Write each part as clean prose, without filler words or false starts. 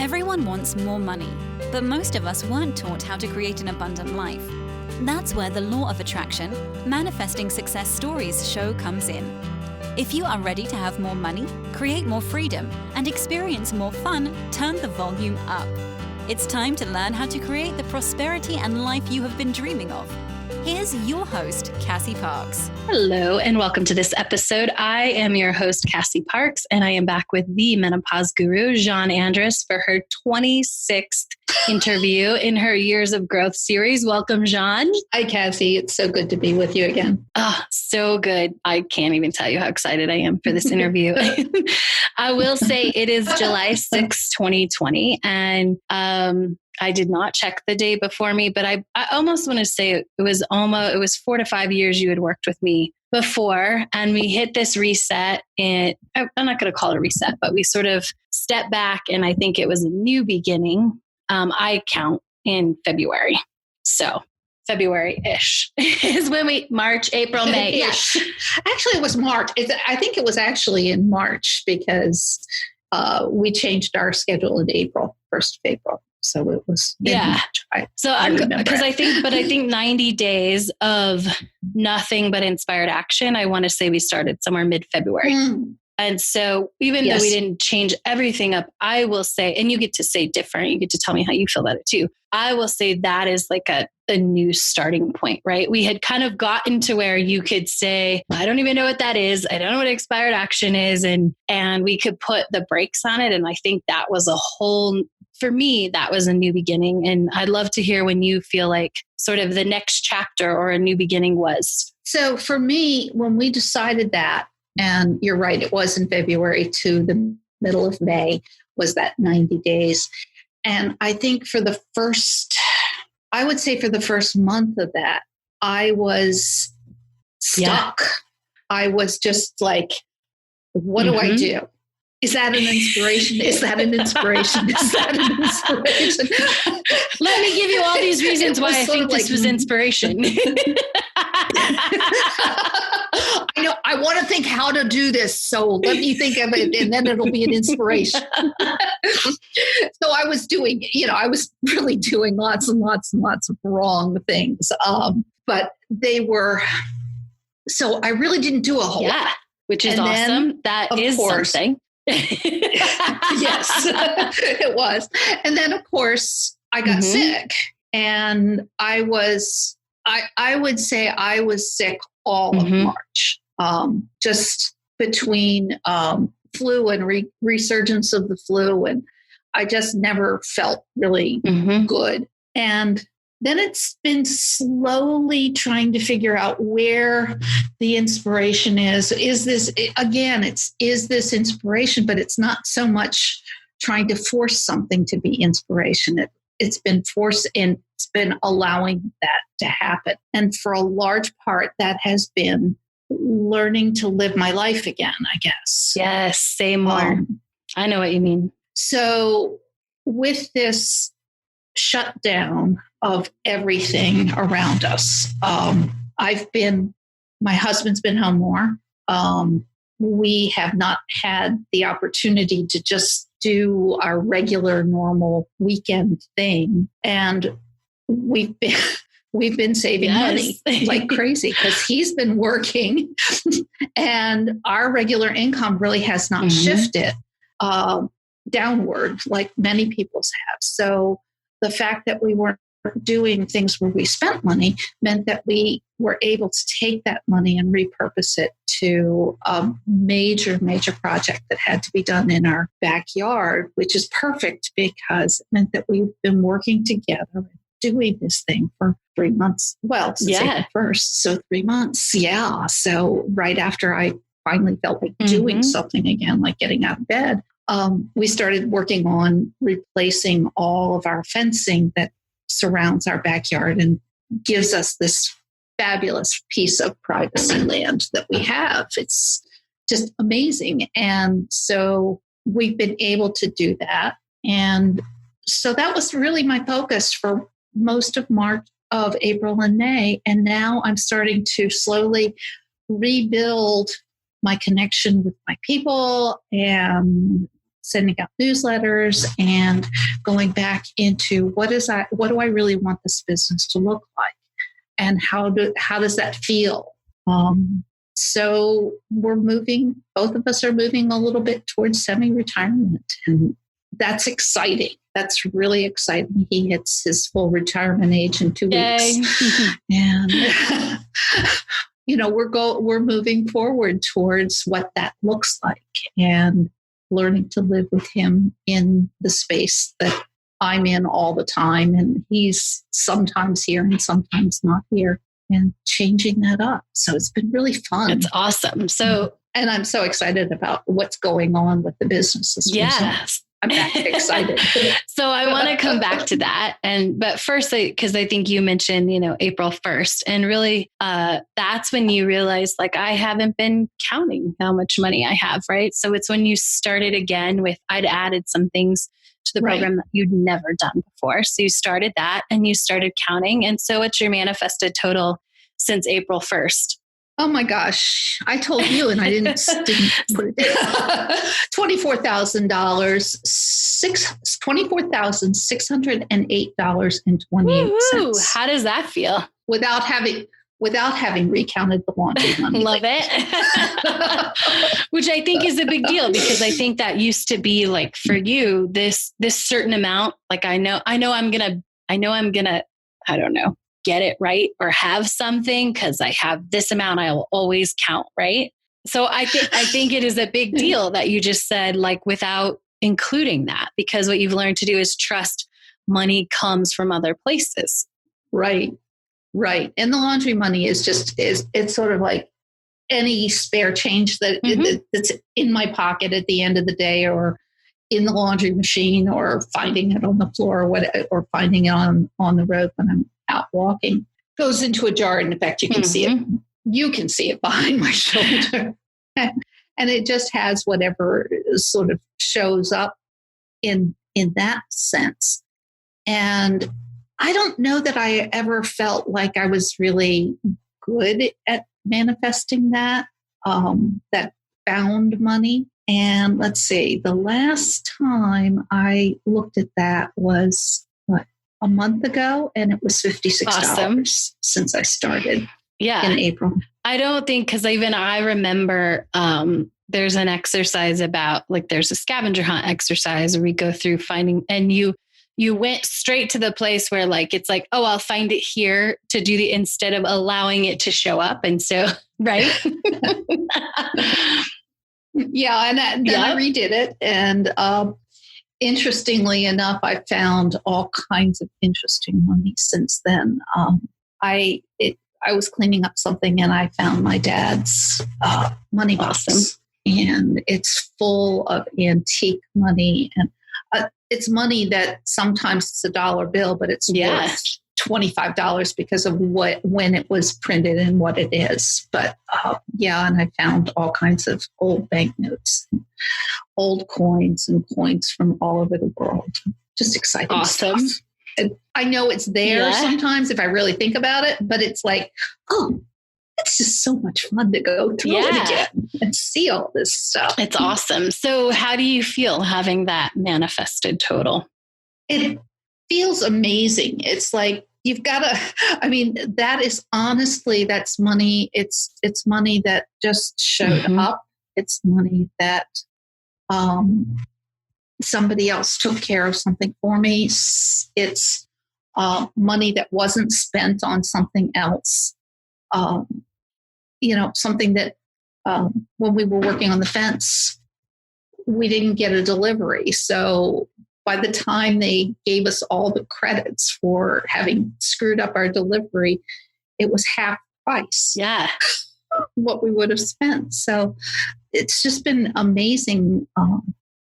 Everyone wants more money, but most of us weren't taught how to create an abundant life. That's where the law of attraction, manifesting success stories show comes in. If you are ready to have more money, create more freedom, and experience more fun, turn the volume up. It's time to learn how to create the prosperity and life you have been dreaming of. Here's your host, Cassie Parks. Hello, and welcome to this episode. I am your host, Cassie Parks, and I am back with the Menopause Guru, Jeanne, for her 26th interview in her Years of Growth series. Welcome, Jeanne. Hi, Cassie. It's so good to be with you again. Oh, so good. I can't even tell you how excited I am for this interview. I will say it is July 6th, 2020, and I did not check the day before me, but I almost want to say it was 4 to 5 years you had worked with me before, and we hit this reset I'm not going to call it a reset, but we sort of stepped back, and I think it was a new beginning. I count in February. So February-ish is when March, April, May-ish. Yeah. Actually, it was March. I think it was actually in March because we changed our schedule in April, 1st of April. So it was March. I think 90 days of nothing but inspired action. I want to say we started somewhere mid-February. And so even though we didn't change everything up, I will say, and you get to say different, you get to tell me how you feel about it too. I will say that is like a new starting point, right? We had kind of gotten to where you could say, I don't even know what that is. I don't know what expired action is. And we could put the brakes on it. And I think that was for me, that was a new beginning. And I'd love to hear when you feel like sort of the next chapter or a new beginning was. So for me, when we decided that, and you're right, it was in February to the middle of May, was that 90 days. And I think for the first month of that, I was stuck. Yeah. I was just like, what do I do? Is that an inspiration? Is that an inspiration? Is that an inspiration? Let me give you all these reasons why I think this was inspiration. I know. I want to think how to do this. So let me think of it and then it'll be an inspiration. So I was really doing lots and lots and lots of wrong things. But so I really didn't do a whole lot. Which is awesome. That is something. Yes, it was. And then of course I got sick, and I would say I was sick all of March, just between flu and resurgence of the flu. And I just never felt really good. And then it's been slowly trying to figure out where the inspiration is. Is this inspiration, but it's not so much trying to force something to be inspiration. It's been forced, and it's been allowing that to happen. And for a large part, that has been learning to live my life again, I guess. Yes, say more. I know what you mean. So with this shutdown of everything around us, my husband's been home more. We have not had the opportunity to just do our regular normal weekend thing. And we've been saving money like crazy because he's been working and our regular income really has not shifted downward like many people's have. So the fact that we weren't doing things where we spent money meant that we were able to take that money and repurpose it to a major project that had to be done in our backyard, which is perfect because it meant that we've been working together doing this thing for 3 months. Well, since April 1st, so 3 months. Yeah. So right after I finally felt like doing something again, like getting out of bed, we started working on replacing all of our fencing that surrounds our backyard and gives us this fabulous piece of privacy land that we have. It's just amazing. And so we've been able to do that. And so that was really my focus for most of March, of April and May. And now I'm starting to slowly rebuild my connection with my people and sending out newsletters and going back into what do I really want this business to look like? And how does that feel? So both of us are moving a little bit towards semi-retirement, and that's exciting. That's really exciting. He hits his full retirement age in 2 weeks. And, we're moving forward towards what that looks like and learning to live with him in the space that I'm in all the time. And he's sometimes here and sometimes not here, and changing that up. So it's been really fun. It's awesome. So, and I'm so excited about what's going on with the business. Yes. I'm that excited. So I want to come back to that. But first, because I think you mentioned, April 1st, and really that's when you realize, like, I haven't been counting how much money I have, right? So it's when you started again I'd added some things to the program that you'd never done before. So you started that and you started counting. And so what's your manifested total since April 1st? Oh my gosh. I told you and I didn't put it down. $24,000, $24,608.28. How does that feel? Without having recounted the laundry money. Love it. Which I think is a big deal, because I think that used to be like, for you, this certain amount, like I know I'm gonna, I don't know, get it right or have something because I have this amount I'll always count, right? So I think it is a big deal that you just said, like, without including that, because what you've learned to do is trust money comes from other places. Right. And the laundry money is it's sort of like any spare change that's in my pocket at the end of the day, or in the laundry machine, or finding it on the floor, or finding it on the road when I'm out walking, goes into a jar. And in fact, you can see it. You can see it behind my shoulder. And it just has whatever sort of shows up in that sense. And I don't know that I ever felt like I was really good at manifesting that found money. And let's see, the last time I looked at that was a month ago, and it was $56 Awesome. Since I started in April. I don't think, because even I remember there's an exercise about, like, there's a scavenger hunt exercise where we go through finding, and you went straight to the place where, like, it's like, oh, I'll find it here to do instead of allowing it to show up. And so, right. Yeah. And then I redid it. And interestingly enough, I found all kinds of interesting money since then. I was cleaning up something and I found my dad's money box. Awesome. And it's full of antique money. And it's money that sometimes it's $1 bill, but it's worth $25 because of when it was printed and what it is. But and I found all kinds of old banknotes, old coins, and coins from all over the world. Just exciting stuff. And I know it's there sometimes if I really think about it, but it's like, oh, it's just so much fun to go through it again and see all this stuff. It's awesome. So how do you feel having that manifested total? It feels amazing. It's like, you've got to, that is honestly, that's money. It's money that just showed up. It's money that somebody else took care of something for me. It's money that wasn't spent on something else. Something that when we were working on the fence, we didn't get a delivery. So by the time they gave us all the credits for having screwed up our delivery, it was half price. Yeah. What we would have spent. So it's just been amazing.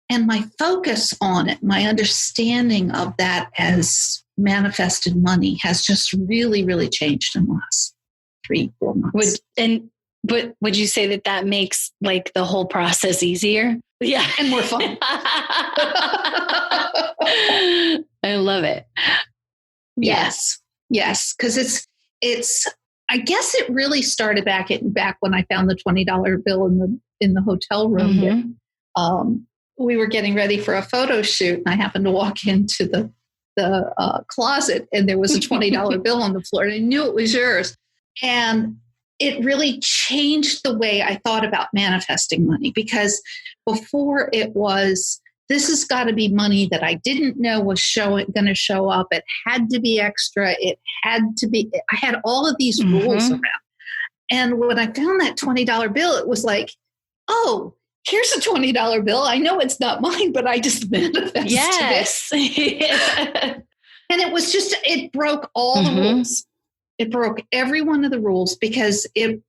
And my focus on it, my understanding of that as manifested money has just really, really changed in the last 3-4 months. Would you say that makes, like, the whole process easier? Yeah. And more fun. I love it. Yes. Because it's, I guess it really started back when I found the $20 bill in the hotel room. we were getting ready for a photo shoot, and I happened to walk into the closet, and there was a $20 bill on the floor, and I knew it was yours. And it really changed the way I thought about manifesting money, because before it was, this has got to be money that I didn't know was going to show up. It had to be extra. It had to be, I had all of these rules around. And when I found that $20 bill, it was like, oh, here's a $20 bill. I know it's not mine, but I just manifested it. And it was just, it broke all the rules. It broke every one of the rules, because it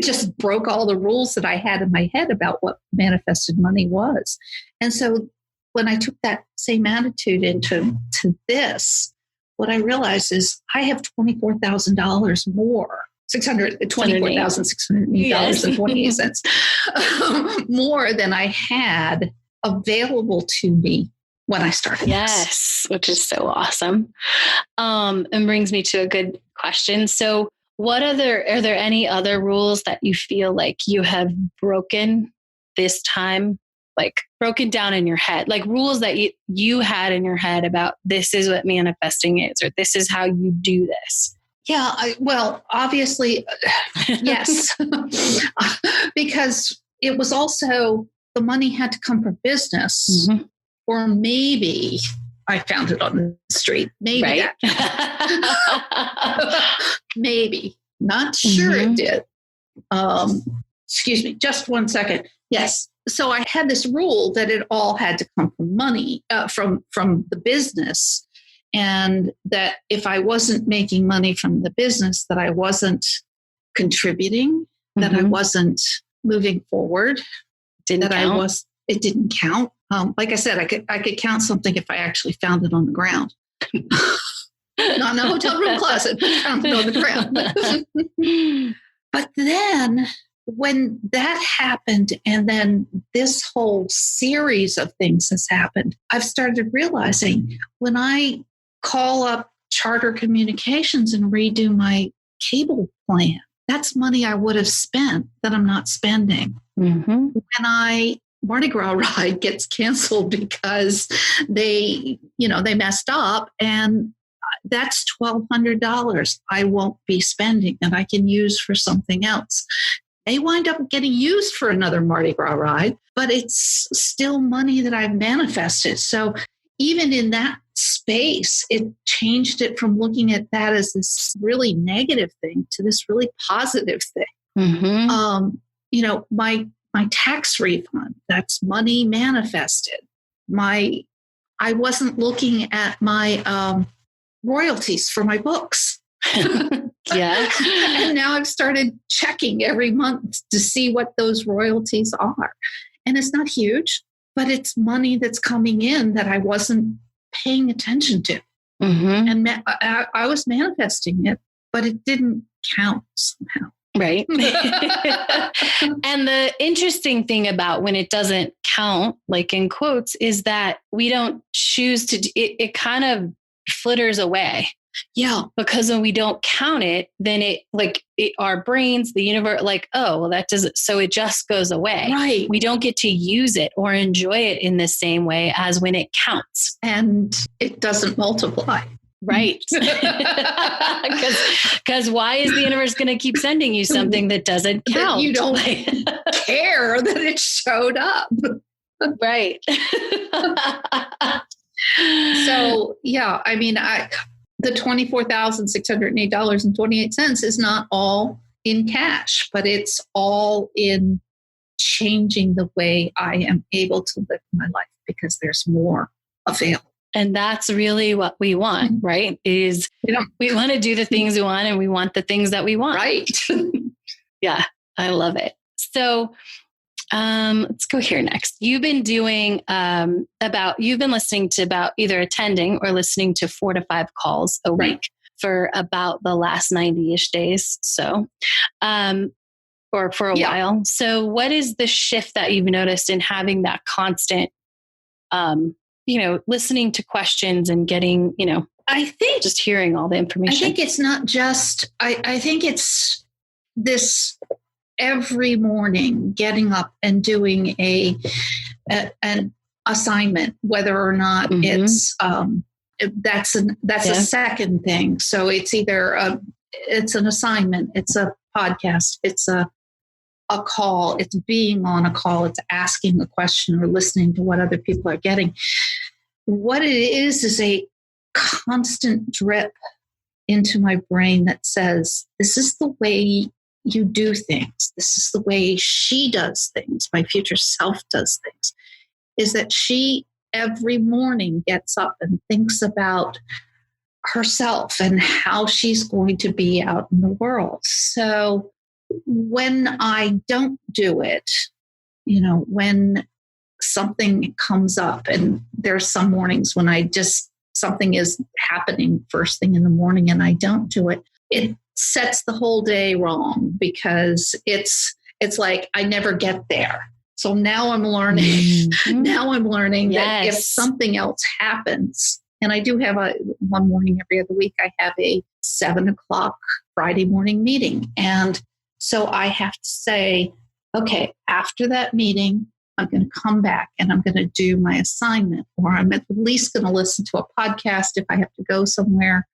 just broke all the rules that I had in my head about what manifested money was. And so when I took that same attitude into this, what I realized is I have $24,000 more. $624,608.28 more than I had available to me when I started. Yes, which is so awesome. And brings me to a good question. So are there any other rules that you feel like you have broken this time, like broken down in your head, like rules that you had in your head about this is what manifesting is, or this is how you do this? Yeah, well, obviously, yes, because it was also, the money had to come from business, or maybe I found it on the street. Maybe right? Maybe. Not sure it did. Excuse me, just one second. Yes. So I had this rule that it all had to come from money, from the business. And that if I wasn't making money from the business, that I wasn't contributing, that I wasn't moving forward, it didn't count. Like I said, I could count something if I actually found it on the ground. Not in a hotel room closet, but found it on the ground. But then when that happened, and then this whole series of things has happened, I've started realizing when I call up Charter Communications and redo my cable plan, that's money I would have spent that I'm not spending. When Mardi Gras ride gets canceled because they messed up, and that's $1,200 I won't be spending that I can use for something else. They wind up getting used for another Mardi Gras ride, but it's still money that I've manifested. So even in that space, it changed it from looking at that as this really negative thing to this really positive thing. My tax refund, that's money manifested. I wasn't looking at my royalties for my books. Yeah. And now I've started checking every month to see what those royalties are. And it's not huge, but it's money that's coming in that I wasn't paying attention to. And I was manifesting it, but it didn't count somehow. Right. And the interesting thing about when it doesn't count, like in quotes, is that we don't choose to, it kind of flitters away. Yeah. Because when we don't count it, then our brains, the universe, like, oh, well, that doesn't, so it just goes away. Right. We don't get to use it or enjoy it in the same way as when it counts. And it doesn't multiply. Right. Because why is the universe going to keep sending you something that doesn't count? That you don't care that it showed up. Right. So, yeah, I mean, the $24,608.28 is not all in cash, but it's all in changing the way I am able to live my life, because there's more available. And that's really what we want, right? Is we want to do the things we want, and we want the things that we want. Right. Yeah, I love it. So let's go here next. You've been doing you've been listening to about either attending or listening to 4 to 5 calls a week for about the last 90-ish days. So, or for a while. So what is the shift that you've noticed in having that constant, listening to questions and getting, I think just hearing all the information? I think it's not just, I think it's this every morning getting up and doing an assignment, whether or not it's that's a second thing. So it's either it's an assignment, it's a podcast, it's a call, it's being on a call, it's asking a question or listening to what other people are getting. What it is a constant drip into my brain that says, this is the way you do things. This is the way she does things. My future self does things. Is that she every morning gets up and thinks about herself and how she's going to be out in the world. So when I don't do it, when something comes up, and there's some mornings when something is happening first thing in the morning and I don't do it, it sets the whole day wrong, because it's like I never get there. So now I'm learning. Now I'm learning that if something else happens, and I do have one morning every other week, I have a 7:00 Friday morning meeting. And so I have to say, okay, after that meeting, I'm going to come back and I'm going to do my assignment, or I'm at least going to listen to a podcast if I have to go somewhere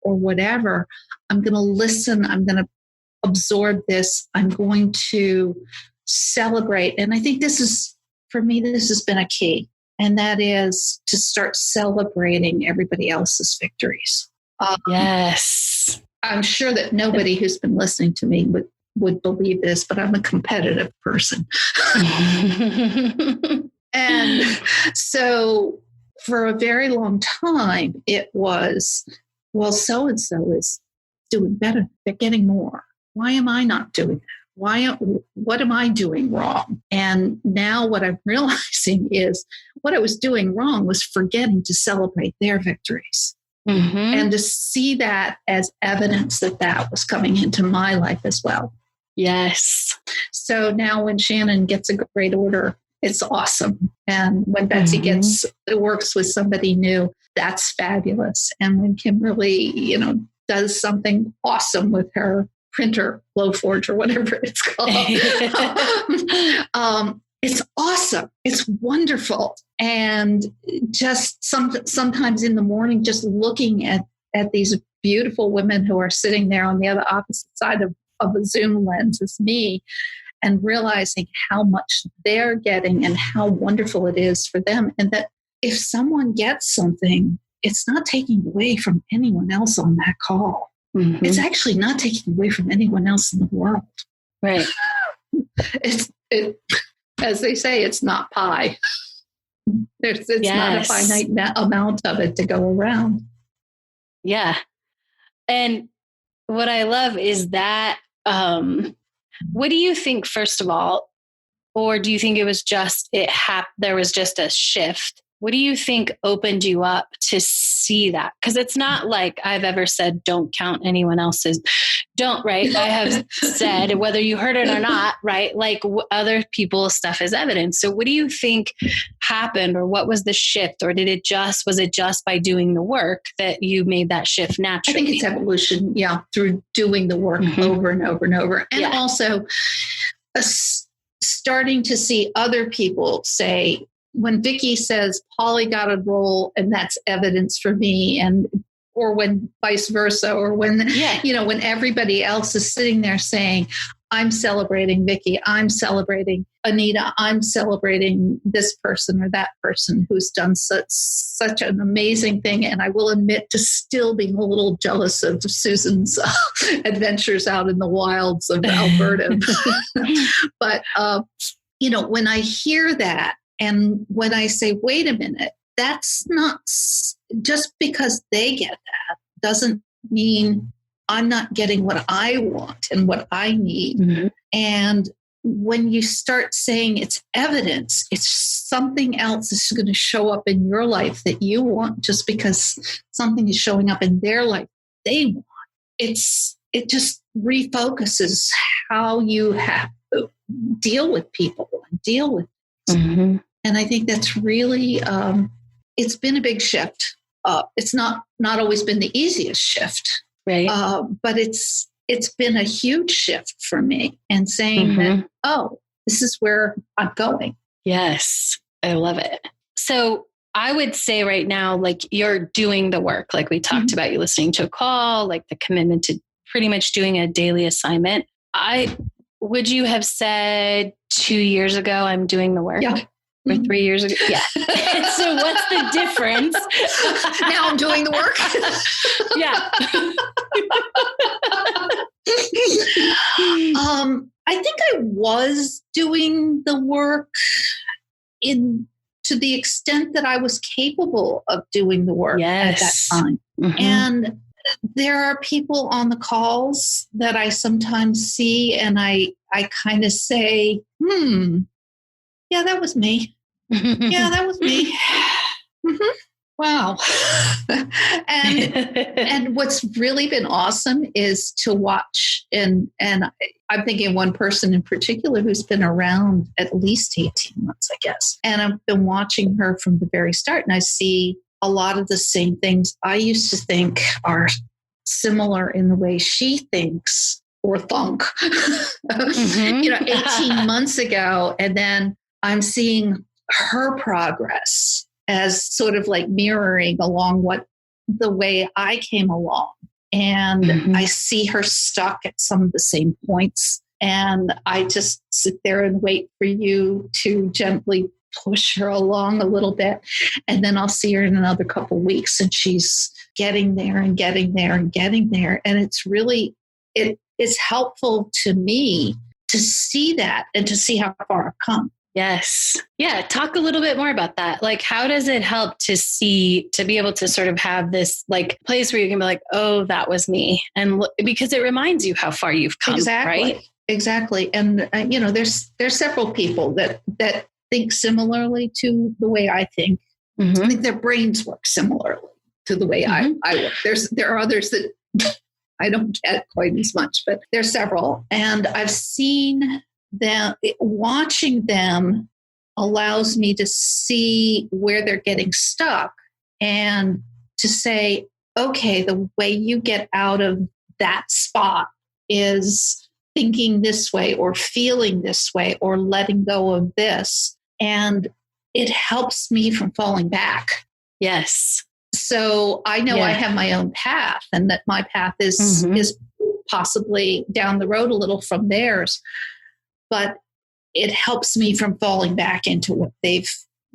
or whatever. I'm going to listen. I'm going to absorb this. I'm going to celebrate. And I think for me, this has been a key. And that is to start celebrating everybody else's victories. Yes. I'm sure that nobody who's been listening to me would believe this, but I'm a competitive person. And so for a very long time, it was, well, so-and-so is doing better. They're getting more. Why am I not doing that? What am I doing wrong? And now what I'm realizing is what I was doing wrong was forgetting to celebrate their victories. And to see that as evidence that was coming into my life as well. Yes. So now when Shannon gets a great order, it's awesome. And when Betsy works with somebody new, that's fabulous. And when Kimberly, does something awesome with her printer, Blowforge or whatever it's called, it's awesome. It's wonderful. And just sometimes in the morning, just looking at these beautiful women who are sitting there on the other opposite side of a Zoom lens as me, and realizing how much they're getting and how wonderful it is for them. And that if someone gets something, it's not taking away from anyone else on that call. It's actually not taking away from anyone else in the world. Right. As they say, it's not pie. It's not a finite amount of it to go around. Yeah. And what I love is that, what do you think, first of all, or do you think it was just, there was just a shift? What do you think opened you up to see that? Because it's not like I've ever said, don't count anyone else's. Don't, right? I have said, whether you heard it or not, right? Like other people's stuff is evidence. So what do you think happened, or what was the shift? Or was it just by doing the work that you made that shift naturally? I think it's evolution. Yeah. Through doing the work over and over and over. And also starting to see other people say, when Vicki says Polly got a role and that's evidence for me, or when vice versa, or when, when everybody else is sitting there saying, I'm celebrating Vicki, I'm celebrating Anita, I'm celebrating this person or that person who's done such an amazing thing. And I will admit to still being a little jealous of Susan's adventures out in the wilds of Alberta. But, when I hear that, and when I say, wait a minute, that's not just because they get that doesn't mean I'm not getting what I want and what I need. And when you start saying it's evidence, it's something else is going to show up in your life that you want just because something is showing up in their life they want. It just refocuses how you have to deal with people and deal with things. And I think that's really, it's been a big shift. It's not always been the easiest shift, right? But it's it's been a huge shift for me and saying that, oh, this is where I'm going. Yes. I love it. So I would say right now, like you're doing the work, like we talked about, you listening to a call, like the commitment to pretty much doing a daily assignment. Would you have said 2 years ago, I'm doing the work? Yeah. Or 3 years ago? Yeah. So what's the difference? Now I'm doing the work. Yeah. I think I was doing the work to the extent that I was capable of doing the work at that time. And there are people on the calls that I sometimes see and I kind of say, yeah, that was me. Yeah, that was me. Wow. and what's really been awesome is to watch, and I'm thinking of one person in particular who's been around at least 18 months, I guess. And I've been watching her from the very start, and I see a lot of the same things I used to think are similar in the way she thinks or thunk, 18 months ago. And then I'm seeing her progress as sort of like mirroring along the way I came along. And I see her stuck at some of the same points. And I just sit there and wait for you to gently push her along a little bit. And then I'll see her in another couple of weeks and she's getting there and getting there and getting there. And it's really, it's helpful to me to see that and to see how far I've come. Yes. Yeah. Talk a little bit more about that. Like, how does it help to be able to sort of have this like place where you can be like, oh, that was me. And because it reminds you how far you've come. Exactly. Right? Exactly. And, there's several people that think similarly to the way I think. I think their brains work similarly to the way I work. There are others that I don't get quite as much, but there's several. And I've seen them, watching them allows me to see where they're getting stuck and to say, okay, the way you get out of that spot is thinking this way or feeling this way or letting go of this. And it helps me from falling back. Yes. So I know I have my own path and that my path is possibly down the road a little from theirs. But it helps me from falling back into what they've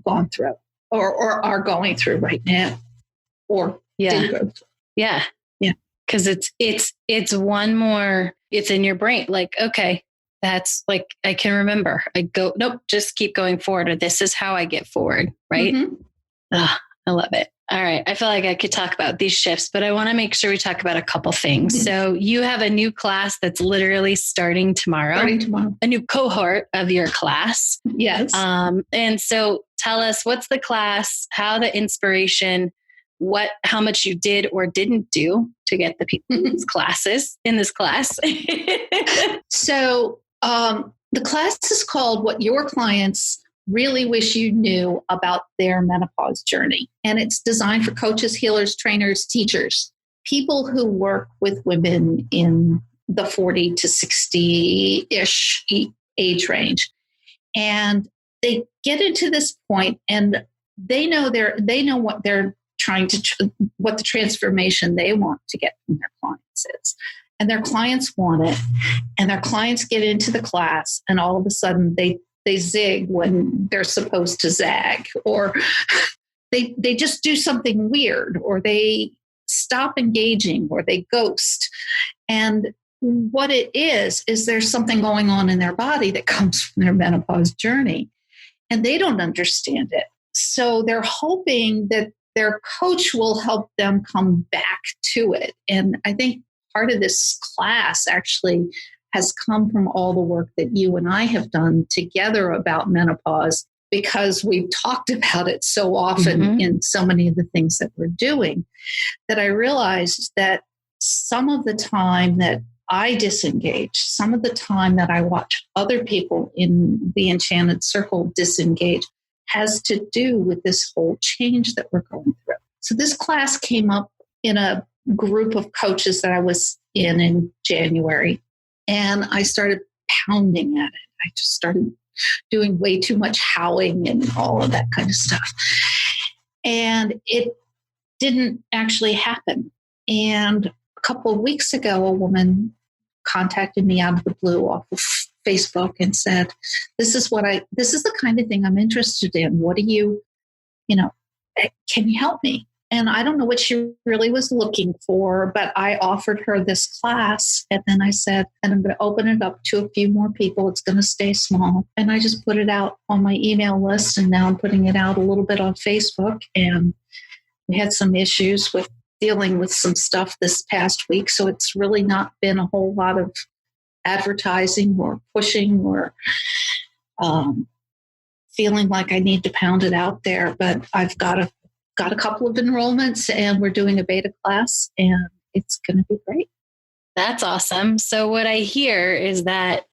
gone through or are going through right now. Or did go through. Yeah. Yeah. Because it's one more, it's in your brain. Like, okay, that's like, I can remember. I go, nope, just keep going forward. Or this is how I get forward. Right. I love it. All right. I feel like I could talk about these shifts, but I want to make sure we talk about a couple things. So you have a new class that's literally starting tomorrow. A new cohort of your class. Yes. And so tell us, what's the class, how the inspiration, how much you did or didn't do to get the people in this class. So the class is called What Your Clients Really Wish You Knew About Their Menopause Journey. And it's designed for coaches, healers, trainers, teachers, people who work with women in the 40 to 60-ish age range. And they get into this point and they know what they're trying to, what the transformation they want to get from their clients is. And their clients want it. And their clients get into the class and all of a sudden they zig when they're supposed to zag, or they just do something weird, or they stop engaging, or they ghost. And what it is there's something going on in their body that comes from their menopause journey, and they don't understand it. So they're hoping that their coach will help them come back to it. And I think part of this class actually has come from all the work that you and I have done together about menopause, because we've talked about it so often in so many of the things that we're doing, that I realized that some of the time that I disengage, some of the time that I watch other people in the enchanted circle disengage, has to do with this whole change that we're going through. So this class came up in a group of coaches that I was in January, and I started pounding at it. I just started doing way too much howling and all of that kind of stuff. And it didn't actually happen. And a couple of weeks ago, a woman contacted me out of the blue off of Facebook and said, this is the kind of thing I'm interested in. What do you can you help me? And I don't know what she really was looking for, but I offered her this class. And then I said, and I'm going to open it up to a few more people. It's going to stay small. And I just put it out on my email list. And now I'm putting it out a little bit on Facebook. And we had some issues with dealing with some stuff this past week. So it's really not been a whole lot of advertising or pushing or feeling like I need to pound it out there. But I've got a couple of enrollments, and we're doing a beta class, and it's going to be great. That's awesome. So what I hear is that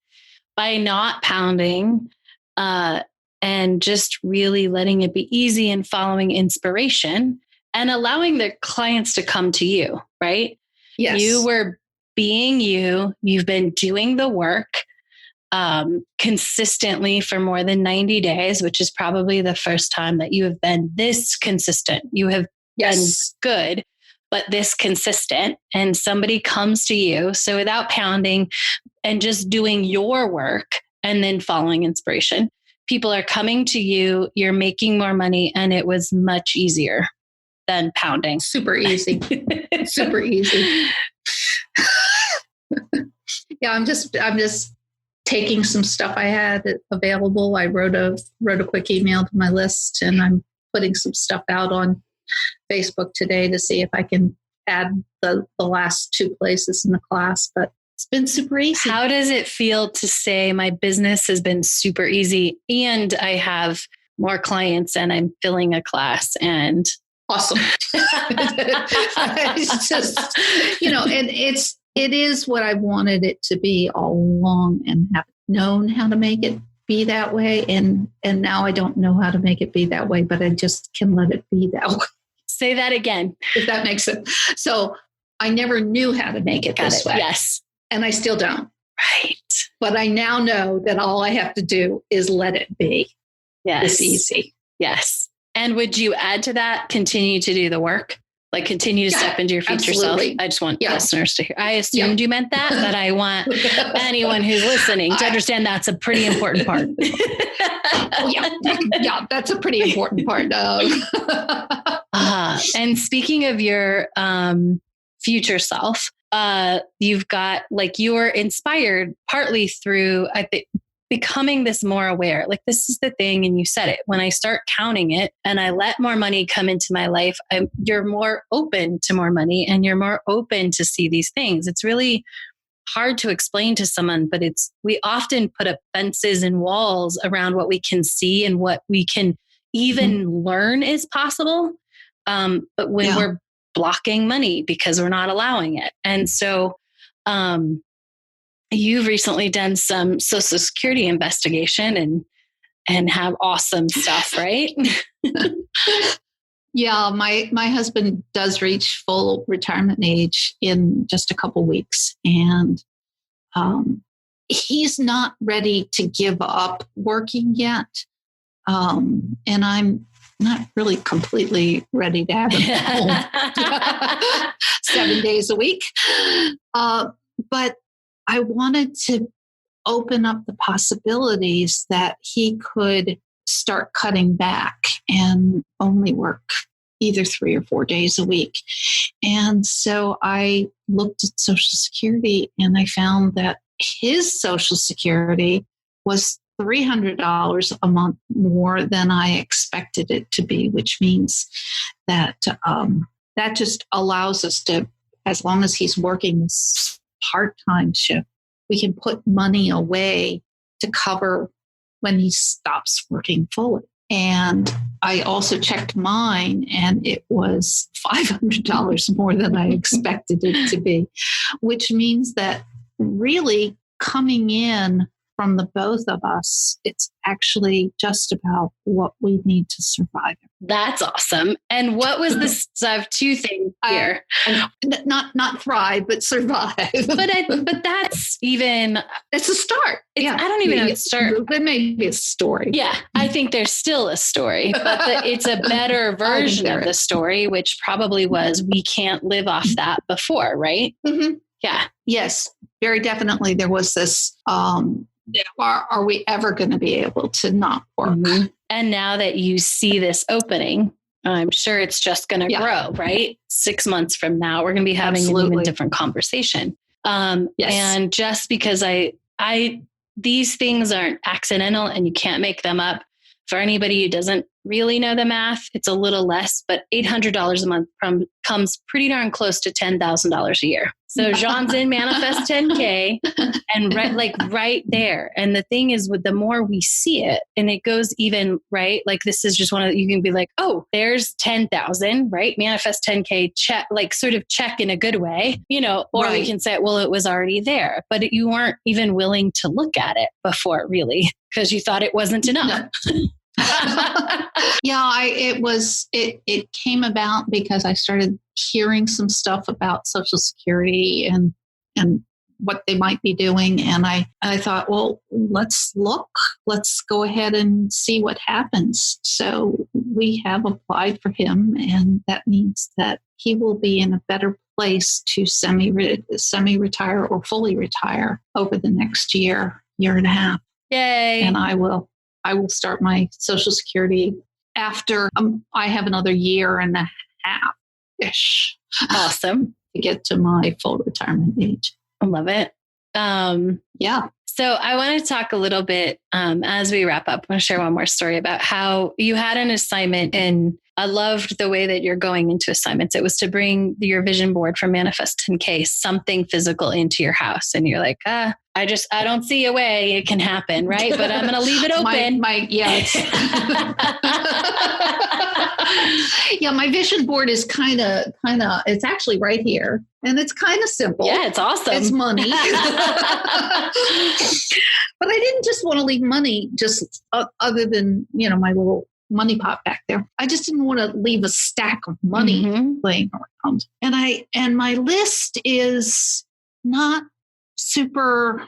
by not pounding and just really letting it be easy and following inspiration and allowing the clients to come to you, right? Yes. You were being you. You've been doing the work consistently for more than 90 days, which is probably the first time that you have been this consistent. You have been good, but this consistent, and somebody comes to you. So without pounding and just doing your work and then following inspiration, people are coming to you, you're making more money, and it was much easier than pounding. Super easy. Super easy. Yeah, I'm just taking some stuff I had available. I wrote a quick email to my list, and I'm putting some stuff out on Facebook today to see if I can add the last 2 places in the class. But it's been super easy. How does it feel to say my business has been super easy and I have more clients and I'm filling a class? And awesome. It's just, and it is what I wanted it to be all along, and have known how to make it be that way. And now I don't know how to make it be that way, but I just can let it be that way. Say that again. If that makes sense. So I never knew how to make it this way. Yes. And I still don't. Right. But I now know that all I have to do is let it be. Yes. It's easy. Yes. And would you add to that, continue to do the work? Like continue to step into your future self. I just want listeners to hear. I assumed you meant that, but I want anyone who's listening to understand that's a pretty important part. Yeah, that's a pretty important part. And speaking of your future self, you've got you're inspired partly through, I think, becoming this more aware. Like this is the thing. And you said it, when I start counting it and I let more money come into my life, you're more open to more money and you're more open to see these things. It's really hard to explain to someone, but we often put up fences and walls around what we can see and what we can even learn is possible. But when we're blocking money because we're not allowing it. And so, you've recently done some Social Security investigation and have awesome stuff, right? Yeah, my husband does reach full retirement age in just a couple weeks, and he's not ready to give up working yet. And I'm not really completely ready to have him home 7 days a week. But I wanted to open up the possibilities that he could start cutting back and only work either 3 or 4 days a week. And so I looked at Social Security, and I found that his Social Security was $300 a month more than I expected it to be, which means that that just allows us to, as long as he's working this part-time shift, we can put money away to cover when he stops working fully. And I also checked mine, and it was $500 more than I expected it to be, which means that really coming in from the both of us, it's actually just about what we need to survive. That's awesome. And what was this? So I have two things here. Not thrive, but survive. But that's even... It's a start. I don't even know how to start. It may be a story. Yeah, I think there's still a story, but it's a better version of the story, which probably was we can't live off that before, right? Mm-hmm. Yeah. Yes, very definitely. There was this, are we ever going to be able to not work? Mm-hmm. And now that you see this opening, I'm sure it's just going to grow, right? 6 months from now, we're going to be having an even different conversation. Yes. And just because these things aren't accidental and you can't make them up. For anybody who doesn't really know the math, it's a little less, but $800 a month comes pretty darn close to $10,000 a year. So Jeanne's in Manifest 10K and right there. And the thing is, with the more we see it, and it goes even right, like this is just one of you can be like, oh, there's 10,000, right? Manifest 10K, check, like sort of check in a good way, or we can say, well, it was already there, but you weren't even willing to look at it before, really, because you thought it wasn't enough. No. It came about because I started hearing some stuff about Social Security and what they might be doing. And I thought, well, let's go ahead and see what happens. So we have applied for him, and that means that he will be in a better place to semi-retire or fully retire over the next year and a half. Yay. And I will start my Social Security after I have another year and a half-ish. Awesome. To get to my full retirement age. I love it. Yeah. So I want to talk a little bit as we wrap up. I want to share one more story about how you had an assignment, and I loved the way that you're going into assignments. It was to bring your vision board from Manifest 10K, something physical, into your house. And you're like, I don't see a way it can happen, right? But I'm going to leave it open. My vision board is kind of, it's actually right here. And it's kind of simple. Yeah, it's awesome. It's money. But I didn't just want to leave money just other than, my little money pot back there. I just didn't want to leave a stack of money laying around. And my list is not super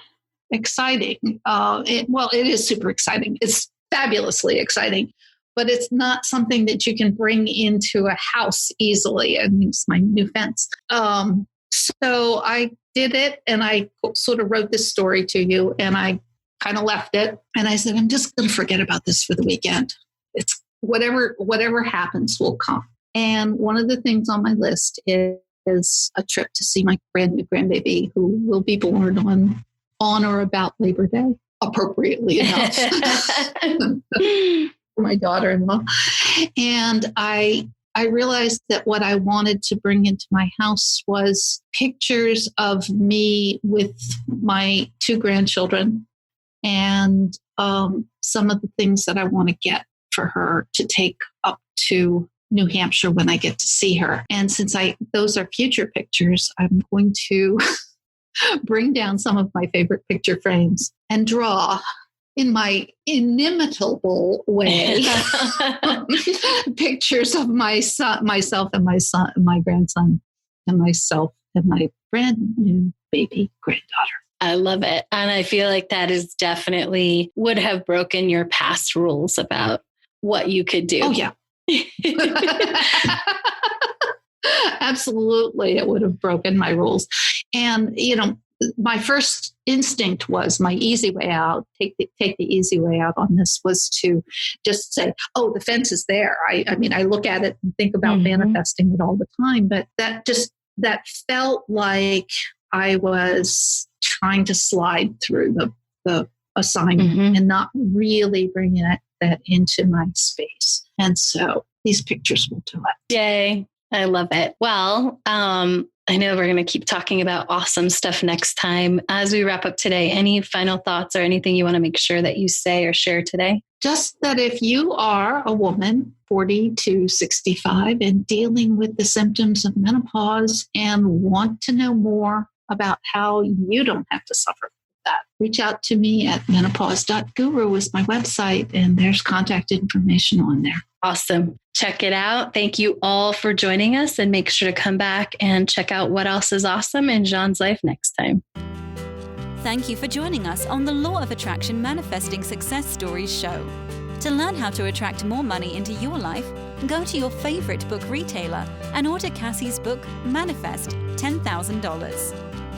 exciting. It is super exciting. It's fabulously exciting, but it's not something that you can bring into a house easily. And it's my new fence. So I did it, and I sort of wrote this story to you, and I kind of left it. And I said, I'm just going to forget about this for the weekend. It's whatever happens will come. And one of the things on my list is a trip to see my brand new grandbaby, who will be born on or about Labor Day, appropriately enough, for my daughter-in-law. And I realized that what I wanted to bring into my house was pictures of me with my 2 grandchildren, and some of the things that I want to get for her to take up to New Hampshire when I get to see her. And since those are future pictures, I'm going to bring down some of my favorite picture frames and draw in my inimitable way pictures of myself and my grandson, and myself and my brand new baby granddaughter. I love it. And I feel like that is definitely would have broken your past rules about what you could do. Oh, yeah. Absolutely. It would have broken my rules. And, my first instinct was my easy way out, take the easy way out on this was to just say, oh, the fence is there. I look at it and think about manifesting it all the time, but that felt like I was trying to slide through the assignment and not really bringing that into my space. And so these pictures will do it. Yay. I love it. Well, I know we're going to keep talking about awesome stuff next time. As we wrap up today, any final thoughts or anything you want to make sure that you say or share today? Just that if you are a woman 40 to 65 and dealing with the symptoms of menopause and want to know more about how you don't have to suffer that. Reach out to me at menopause.guru is my website, and there's contact information on there. Awesome. Check it out. Thank you all for joining us, and make sure to come back and check out what else is awesome in Jeanne's life next time. Thank you for joining us on the Law of Attraction Manifesting Success Stories show. To learn how to attract more money into your life, go to your favorite book retailer and order Cassie's book, Manifest $10,000.